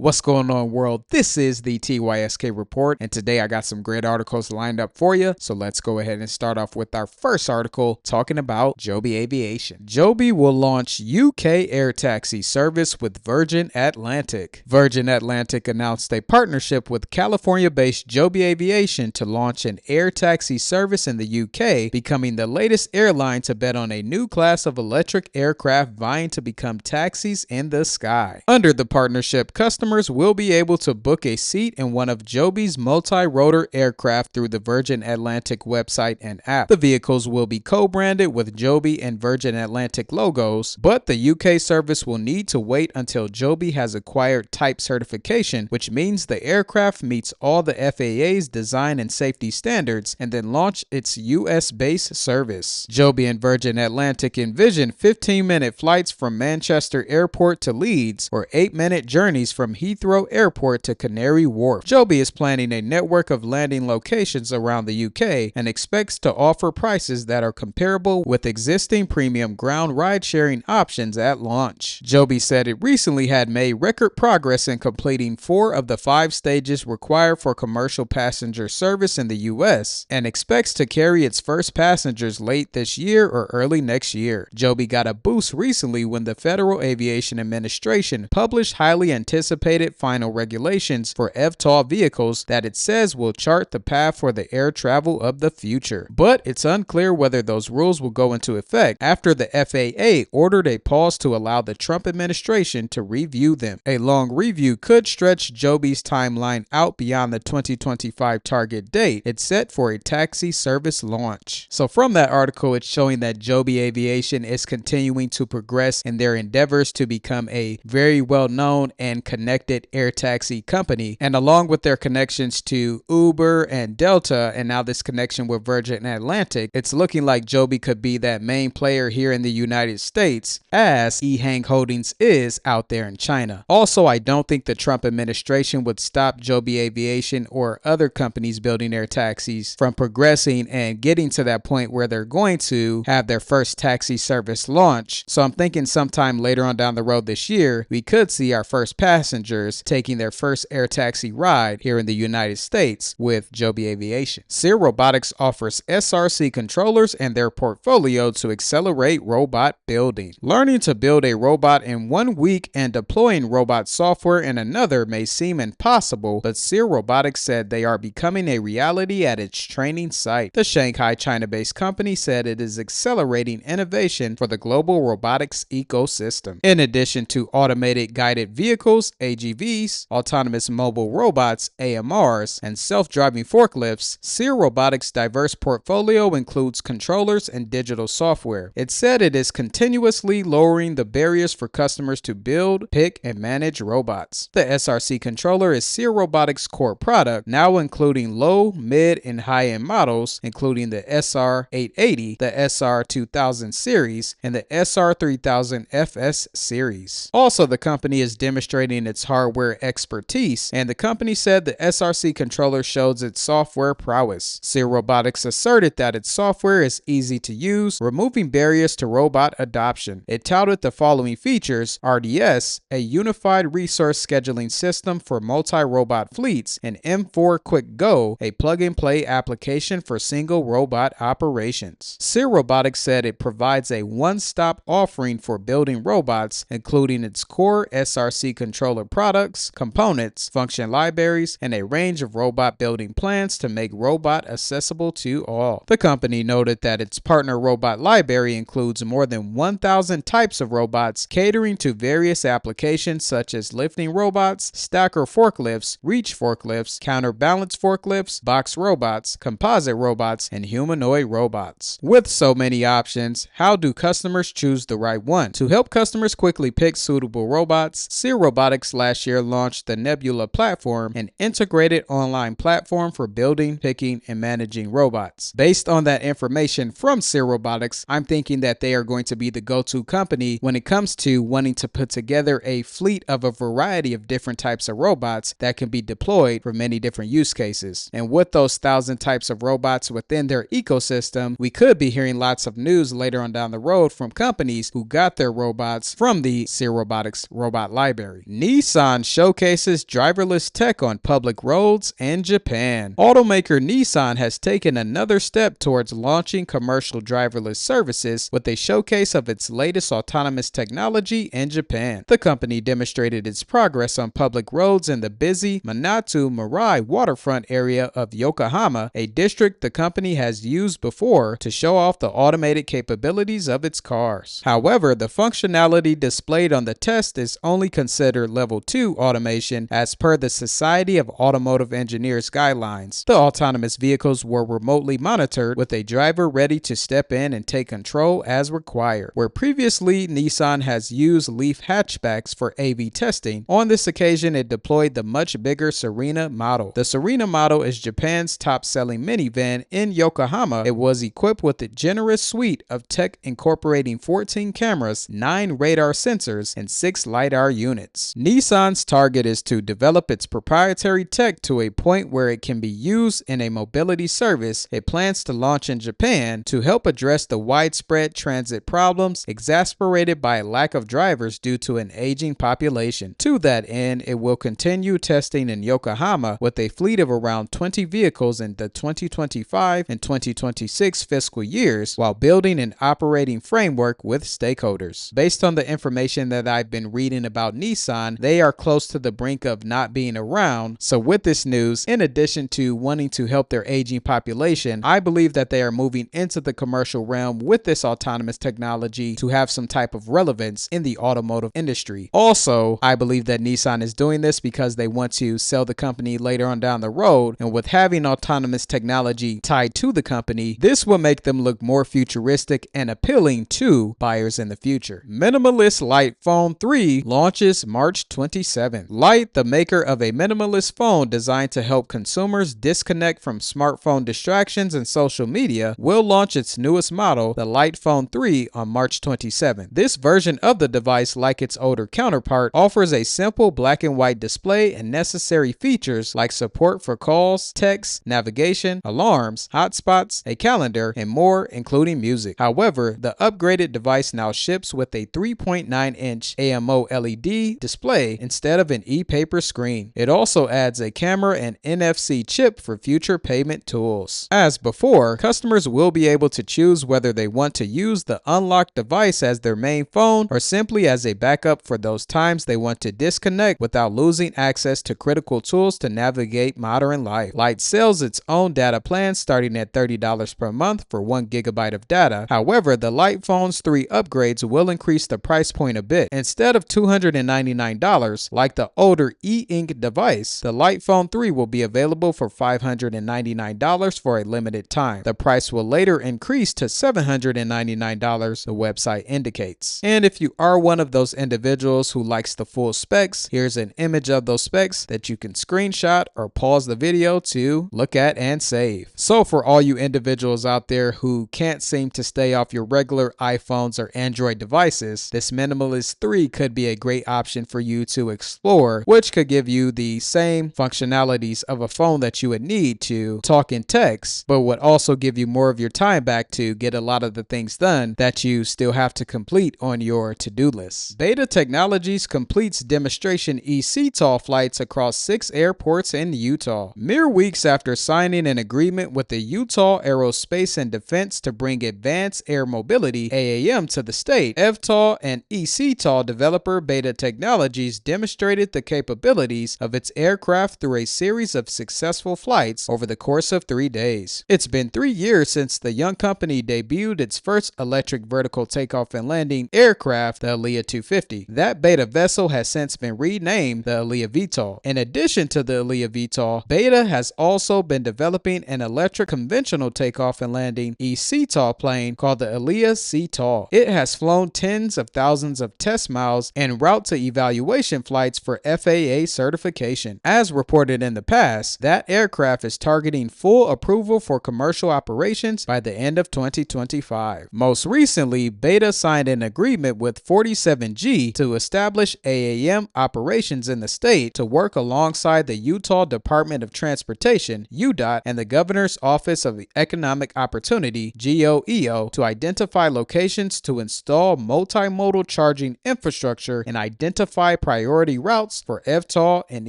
What's going on, world? This is the TYSK Report, and today I got some great articles lined up for you. So let's go ahead and start off with our first article talking about Joby Aviation. Joby will launch UK air taxi service with Virgin Atlantic. Virgin Atlantic announced a partnership with California-based Joby Aviation to launch an air taxi service in the UK, becoming the latest airline to bet on a new class of electric aircraft vying to become taxis in the sky. Under the partnership, customers will be able to book a seat in one of Joby's multi-rotor aircraft through the Virgin Atlantic website and app. The vehicles will be co-branded with Joby and Virgin Atlantic logos, but the UK service will need to wait until Joby has acquired type certification, which means the aircraft meets all the FAA's design and safety standards, and then launch its US-based service. Joby and Virgin Atlantic envision 15-minute flights from Manchester Airport to Leeds, or 8-minute journeys from Heathrow Airport to Canary Wharf. Joby is planning a network of landing locations around the UK and expects to offer prices that are comparable with existing premium ground ride-sharing options at launch. Joby said it recently had made record progress in completing 4 of the 5 stages required for commercial passenger service in the US and expects to carry its first passengers late this year or early next year. Joby got a boost recently when the Federal Aviation Administration published highly anticipated final regulations for eVTOL vehicles that it says will chart the path for the air travel of the future. But it's unclear whether those rules will go into effect after the FAA ordered a pause to allow the Trump administration to review them. A long review could stretch Joby's timeline out beyond the 2025 target date it's set for a taxi service launch. So from that article, it's showing that Joby Aviation is continuing to progress in their endeavors to become a very well-known and connected air taxi company, and along with their connections to Uber and Delta, and now this connection with Virgin Atlantic, it's looking like Joby could be that main player here in the United States as eHang Holdings is out there in China. Also, I don't think the Trump administration would stop Joby Aviation or other companies building air taxis from progressing and getting to that point where they're going to have their first taxi service launch. So I'm thinking sometime later on down the road this year, we could see our first passengers taking their first air taxi ride here in the United States with Joby Aviation. SEER Robotics offers SRC controllers and their portfolio to accelerate robot building. Learning to build a robot in 1 week and deploying robot software in another may seem impossible, but SEER Robotics said they are becoming a reality at its training site. The Shanghai, China-based company said it is accelerating innovation for the global robotics ecosystem. In addition to automated guided vehicles, AGVs, autonomous mobile robots, AMRs, and self-driving forklifts, SEER Robotics' diverse portfolio includes controllers and digital software. It said it is continuously lowering the barriers for customers to build, pick, and manage robots. The SRC controller is SEER Robotics' core product, now including low, mid, and high-end models, including the SR880, the SR2000 series, and the SR3000 FS series. Also, the company is demonstrating its hardware expertise, and the company said the SRC controller shows its software prowess. SEER Robotics asserted that its software is easy to use, removing barriers to robot adoption. It touted the following features: RDS, a unified resource scheduling system for multi-robot fleets, and M4 Quick Go, a plug-and-play application for single robot operations. SEER Robotics said it provides a one-stop offering for building robots, including its core SRC controller products, components, function libraries, and a range of robot building plans to make robot accessible to all. The company noted that its partner robot library includes more than 1,000 types of robots catering to various applications such as lifting robots, stacker forklifts, reach forklifts, counterbalance forklifts, box robots, composite robots, and humanoid robots. With so many options, how do customers choose the right one? To help customers quickly pick suitable robots, SEER Robotics last year launched the Nebula platform, an integrated online platform for building, picking, and managing robots. Based on that information from SEER Robotics, I'm thinking that they are going to be the go-to company when it comes to wanting to put together a fleet of a variety of different types of robots that can be deployed for many different use cases. And with those 1,000 types of robots within their ecosystem, we could be hearing lots of news later on down the road from companies who got their robots from the SEER Robotics robot library. Nissan Nissan showcases driverless tech on public roads in Japan. Automaker Nissan has taken another step towards launching commercial driverless services with a showcase of its latest autonomous technology in Japan. The company demonstrated its progress on public roads in the busy Minato-Mirai waterfront area of Yokohama, a district the company has used before to show off the automated capabilities of its cars. However, the functionality displayed on the test is only considered level 2 automation as per the Society of Automotive Engineers guidelines. The autonomous vehicles were remotely monitored with a driver ready to step in and take control as required. Where previously Nissan has used Leaf hatchbacks for AV testing, on this occasion it deployed the much bigger Serena model. The Serena model is Japan's top-selling minivan in Yokohama. It was equipped with a generous suite of tech incorporating 14 cameras, 9 radar sensors, and 6 LiDAR units. Nissan's target is to develop its proprietary tech to a point where it can be used in a mobility service it plans to launch in Japan to help address the widespread transit problems exacerbated by a lack of drivers due to an aging population. To that end, it will continue testing in Yokohama with a fleet of around 20 vehicles in the 2025 and 2026 fiscal years while building an operating framework with stakeholders. Based on the information that I've been reading about Nissan, they are close to the brink of not being around. So with this news, in addition to wanting to help their aging population, I believe that they are moving into the commercial realm with this autonomous technology to have some type of relevance in the automotive industry. Also, I believe that Nissan is doing this because they want to sell the company later on down the road, and with having autonomous technology tied to the company, this will make them look more futuristic and appealing to buyers in the future. Minimalist Lite Phone 3 launches March 27th. Lite, the maker of a minimalist phone designed to help consumers disconnect from smartphone distractions and social media, will launch its newest model, the Lite Phone 3, on March 27th. This version of the device, like its older counterpart, offers a simple black and white display and necessary features like support for calls, text, navigation, alarms, hotspots, a calendar, and more, including music. However, the upgraded device now ships with a 3.9-inch AMO LED display instead of an e-paper screen. It also adds a camera and NFC chip for future payment tools. As before, customers will be able to choose whether they want to use the unlocked device as their main phone or simply as a backup for those times they want to disconnect without losing access to critical tools to navigate modern life. Lite sells its own data plan starting at $30 per month for 1 GB of data. However, the Lite Phone's 3 upgrades will increase the price point a bit. Instead of $299 like the older e-ink device, the Lite Phone 3 will be available for $599 for a limited time. The price will later increase to $799, the website indicates. And if you are one of those individuals who likes the full specs, here's an image of those specs that you can screenshot or pause the video to look at and save. So for all you individuals out there who can't seem to stay off your regular iPhones or Android devices, this Minimalist 3 could be a great option for you to explore, which could give you the same functionalities of a phone that you would need to talk and text, but would also give you more of your time back to get a lot of the things done that you still have to complete on your to-do list. Beta Technologies completes demonstration eCTOL flights across 6 airports in Utah. Mere weeks after signing an agreement with the Utah Aerospace and Defense to bring advanced air mobility AAM to the state, EVTOL and eCTOL developer Beta Technologies demonstrated the capabilities of its aircraft through a series of successful flights over the course of 3 days. It's been 3 years since the young company debuted its first electric vertical takeoff and landing aircraft, the Aliyah 250. That beta vessel has since been renamed the Aliyah VTOL. In addition to the Aliyah VTOL, Beta has also been developing an electric conventional takeoff and landing eCTOL plane called the Aliyah CTOL. It has flown tens of thousands of test miles en route to evaluation flights for FAA certification. As reported in the past, that aircraft is targeting full approval for commercial operations by the end of 2025. Most recently, Beta signed an agreement with 47G to establish AAM operations in the state to work alongside the Utah Department of Transportation, UDOT, and the Governor's Office of Economic Opportunity, GOEO, to identify locations to install multimodal charging infrastructure and identify priority priority routes for eVTOL and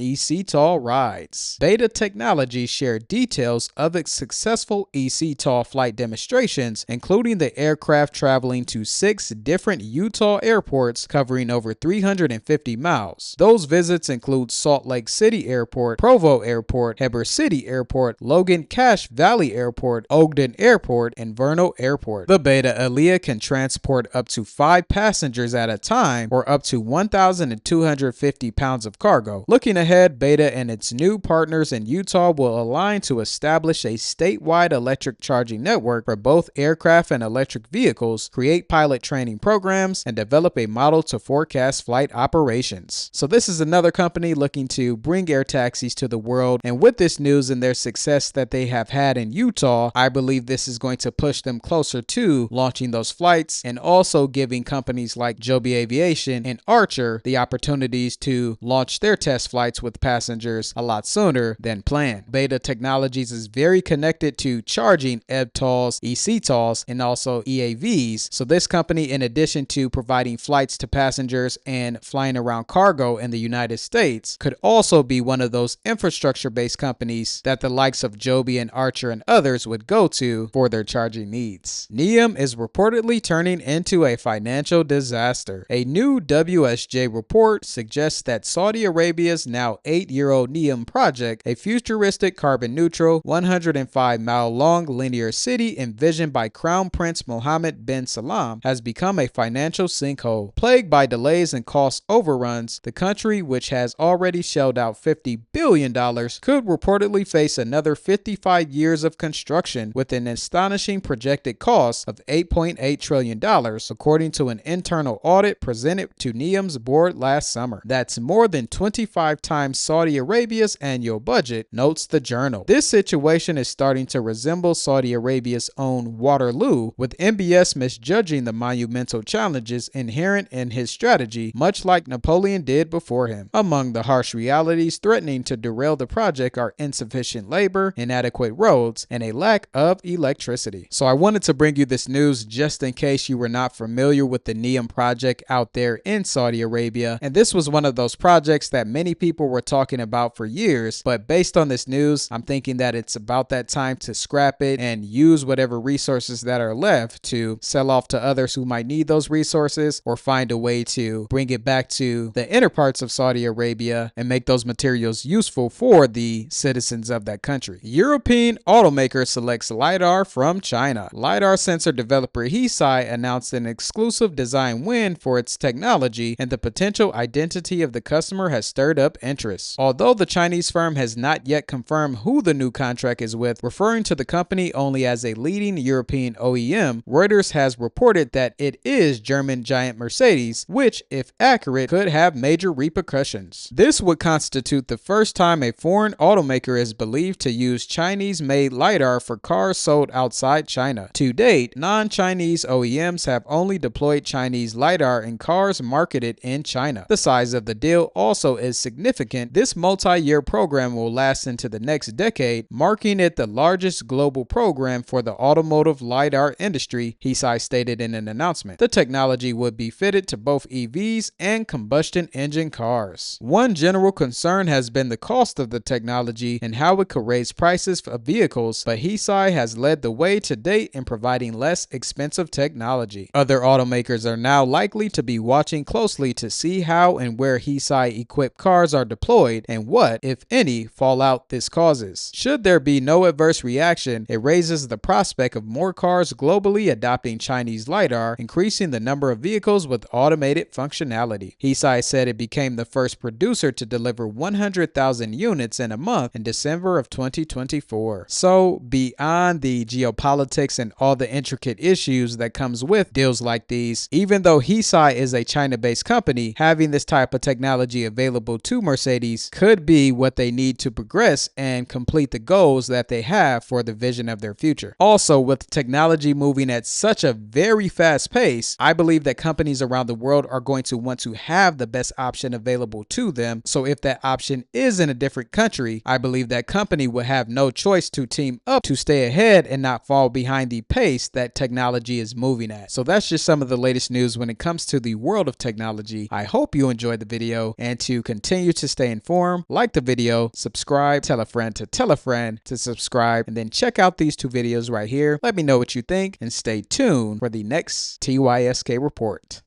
eCTOL rides. Beta Technologies shared details of its successful eCTOL flight demonstrations, including the aircraft traveling to 6 different Utah airports covering over 350 miles. Those visits include Salt Lake City Airport, Provo Airport, Heber City Airport, Logan Cache Valley Airport, Ogden Airport, and Vernal Airport. The Beta Alea can transport up to 5 passengers at a time or up to 1,250 pounds of cargo. Looking ahead, Beta and its new partners in Utah will align to establish a statewide electric charging network for both aircraft and electric vehicles, create pilot training programs, and develop a model to forecast flight operations. So this is another company looking to bring air taxis to the world, and with this news and their success that they have had in Utah, I believe this is going to push them closer to launching those flights and also giving companies like Joby Aviation and Archer the opportunities to launch their test flights with passengers a lot sooner than planned. Beta Technologies is very connected to charging eVTOLs, eCTOLs, and also EAVs. So this company, in addition to providing flights to passengers and flying around cargo in the United States, could also be one of those infrastructure-based companies that the likes of Joby and Archer and others would go to for their charging needs. NEOM is reportedly turning into a financial disaster. A new WSJ report suggests that Saudi Arabia's now 8-year-old NEOM project, a futuristic carbon-neutral 105-mile-long linear city envisioned by Crown Prince Mohammed bin Salman, has become a financial sinkhole. Plagued by delays and cost overruns, the country, which has already shelled out $50 billion, could reportedly face another 55 years of construction with an astonishing projected cost of $8.8 trillion, according to an internal audit presented to NEOM's board last summer. That's more than 25 times Saudi Arabia's annual budget, notes the journal. This situation is starting to resemble Saudi Arabia's own Waterloo, with MBS misjudging the monumental challenges inherent in his strategy, much like Napoleon did before him. Among the harsh realities threatening to derail the project are insufficient labor, inadequate roads, and a lack of electricity. So I wanted to bring you this news just in case you were not familiar with the NEOM project out there in Saudi Arabia. And this was one of those projects that many people were talking about for years, but based on this news, I'm thinking that it's about that time to scrap it and use whatever resources that are left to sell off to others who might need those resources, or find a way to bring it back to the inner parts of Saudi Arabia and make those materials useful for the citizens of that country. European automaker selects LiDAR from China. LiDAR sensor developer Hesai announced an exclusive design win for its technology, and the potential identity of the customer has stirred up interest. Although the Chinese firm has not yet confirmed who the new contract is with, referring to the company only as a leading European OEM, Reuters has reported that it is German giant Mercedes, which, if accurate, could have major repercussions. This would constitute the first time a foreign automaker is believed to use Chinese-made LiDAR for cars sold outside China. To date, non-Chinese OEMs have only deployed Chinese LiDAR in cars marketed in China. The size of the deal also is significant. This multi-year program will last into the next decade, marking it the largest global program for the automotive LiDAR industry, Hesai stated in an announcement. The technology would be fitted to both EVs and combustion engine cars. One general concern has been the cost of the technology and how it could raise prices of vehicles, but Hesai has led the way to date in providing less expensive technology. Other automakers are now likely to be watching closely to see how and where Hesai-equipped cars are deployed and what, if any, fallout this causes. Should there be no adverse reaction, it raises the prospect of more cars globally adopting Chinese LiDAR, increasing the number of vehicles with automated functionality. Hesai said it became the first producer to deliver 100,000 units in a month in December of 2024. So, beyond the geopolitics and all the intricate issues that comes with deals like these, even though Hesai is a China-based company, having this type of technology available to Mercedes could be what they need to progress and complete the goals that they have for the vision of their future. Also, with technology moving at such a very fast pace, I believe that companies around the world are going to want to have the best option available to them. So if that option is in a different country, I believe that company will have no choice to team up to stay ahead and not fall behind the pace that technology is moving at. So that's just some of the latest news when it comes to the world of technology. I hope you enjoyed enjoyed the video and to continue to stay informed, like the video, subscribe, tell a friend to subscribe, and then check out these 2 videos right here. Let me know what you think and stay tuned for the next TYSK report.